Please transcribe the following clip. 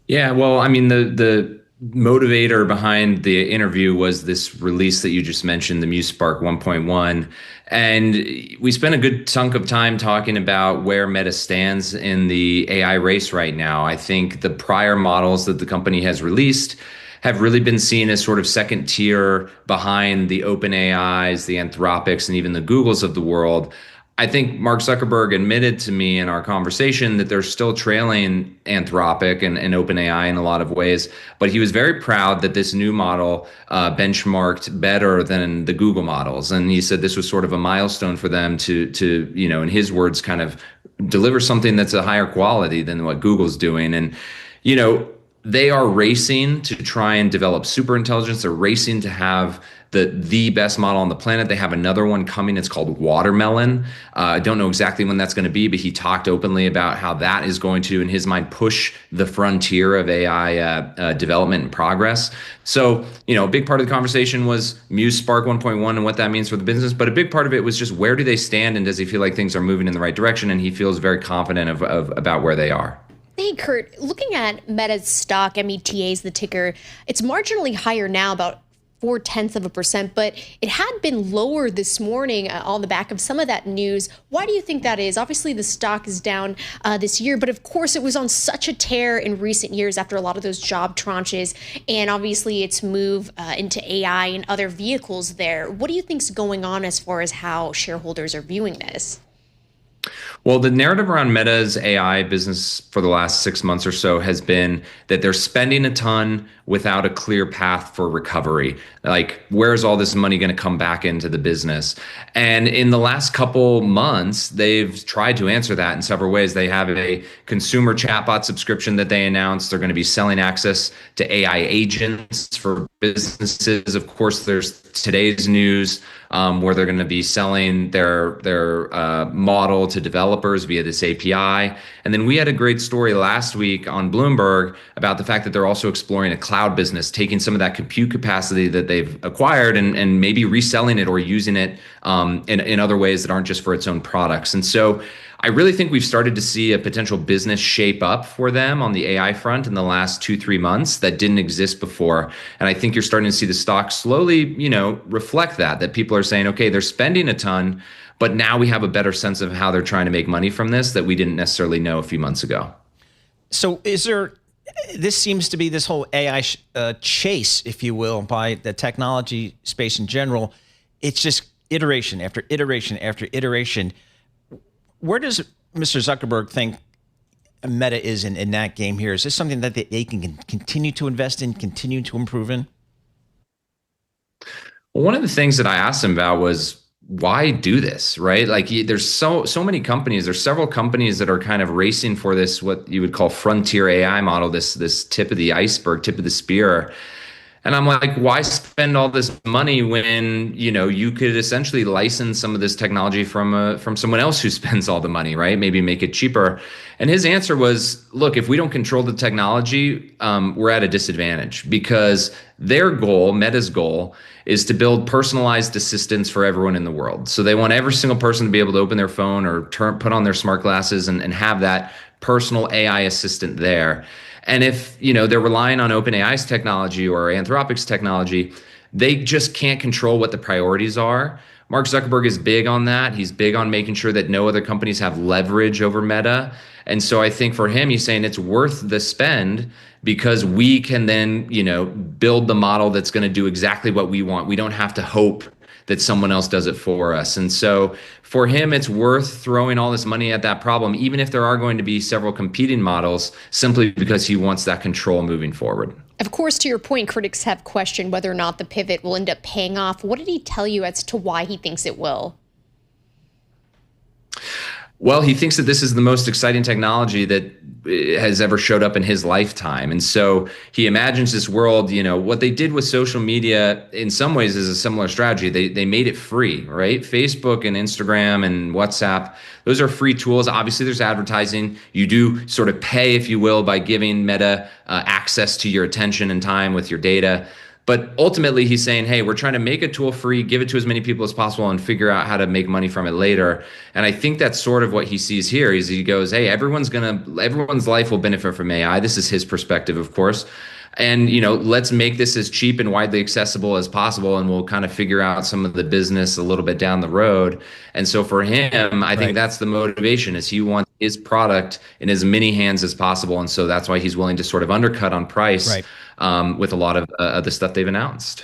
Yeah, well, I mean, the motivator behind the interview was this release that you just mentioned, the Muse Spark 1.1. And we spent a good chunk of time talking about where Meta stands in the AI race right now. I think the prior models that the company has released have really been seen as sort of second tier behind the OpenAIs, the Anthropics, and even the Googles of the world. I think Mark Zuckerberg admitted to me in our conversation that they're still trailing Anthropic and OpenAI in a lot of ways, but he was very proud that this new model benchmarked better than the Google models, and he said this was sort of a milestone for them to in his words, kind of deliver something that's a higher quality than what Google's doing, and you know they are racing to try and develop super intelligence. They're racing to have the best model on the planet. They have another one coming. It's called Watermelon. I don't know exactly when that's going to be, but he talked openly about how that is going to, in his mind, push the frontier of AI development and progress. So, a big part of the conversation was Muse Spark 1.1 and what that means for the business. But a big part of it was just where do they stand and does he feel like things are moving in the right direction? And he feels very confident about where they are. Hey, Kurt, looking at Meta's stock, META is the ticker, it's marginally higher now, about 0.4%, but it had been lower this morning on the back of some of that news. Why do you think that is? Obviously, the stock is down this year, but of course, it was on such a tear in recent years after a lot of those job tranches, and obviously its move into AI and other vehicles there. What do you think's going on as far as how shareholders are viewing this? Well, the narrative around Meta's AI business for the last 6 months or so has been that they're spending a ton without a clear path for recovery. Like, where's all this money going to come back into the business? And in the last couple months, they've tried to answer that in several ways. They have a consumer chatbot subscription that they announced. They're going to be selling access to AI agents for businesses. Of course, there's today's news where they're going to be selling their model to developers via this API. And then we had a great story last week on Bloomberg about the fact that they're also exploring a cloud business, taking some of that compute capacity that they've acquired and maybe reselling it or using it in other ways that aren't just for its own products. And so I really think we've started to see a potential business shape up for them on the AI front in the last 2-3 months that didn't exist before. And I think you're starting to see the stock slowly, reflect that people are saying, okay, they're spending a ton, but now we have a better sense of how they're trying to make money from this that we didn't necessarily know a few months ago. So this seems to be this whole AI chase, if you will, by the technology space in general. It's just iteration after iteration after iteration. Where does Mr. Zuckerberg think Meta is in that game here? Is this something that they can continue to invest in, continue to improve in? Well, one of the things that I asked him about was why do this, right? Like there's so many companies, there's several companies that are kind of racing for this, what you would call frontier AI model, this tip of the iceberg, tip of the spear. And I'm like, why spend all this money when, you could essentially license some of this technology from someone else who spends all the money, right? Maybe make it cheaper. And his answer was, look, if we don't control the technology, we're at a disadvantage because their goal, Meta's goal, is to build personalized assistants for everyone in the world. So they want every single person to be able to open their phone or put on their smart glasses and have that personal AI assistant there. And if they're relying on OpenAI's technology or Anthropic's technology, they just can't control what the priorities are. Mark Zuckerberg is big on that. He's big on making sure that no other companies have leverage over Meta. And so I think for him, he's saying it's worth the spend because we can then, build the model that's going to do exactly what we want. We don't have to hope that someone else does it for us. And so for him, it's worth throwing all this money at that problem, even if there are going to be several competing models, simply because he wants that control moving forward. Of course, to your point, critics have questioned whether or not the pivot will end up paying off. What did he tell you as to why he thinks it will? Well, he thinks that this is the most exciting technology that has ever showed up in his lifetime. And so he imagines this world, what they did with social media in some ways is a similar strategy. They made it free, right? Facebook and Instagram and WhatsApp, those are free tools. Obviously, there's advertising. You do sort of pay, if you will, by giving Meta access to your attention and time with your data. But ultimately, he's saying, hey, we're trying to make a tool free, give it to as many people as possible, and figure out how to make money from it later. And I think that's sort of what he sees here. Is he goes, hey, everyone's life will benefit from AI. This is his perspective, of course. And, let's make this as cheap and widely accessible as possible, and we'll kind of figure out some of the business a little bit down the road. And so for him, I think that's the motivation, is he wants his product in as many hands as possible. And so that's why he's willing to sort of undercut on price with a lot of the stuff they've announced.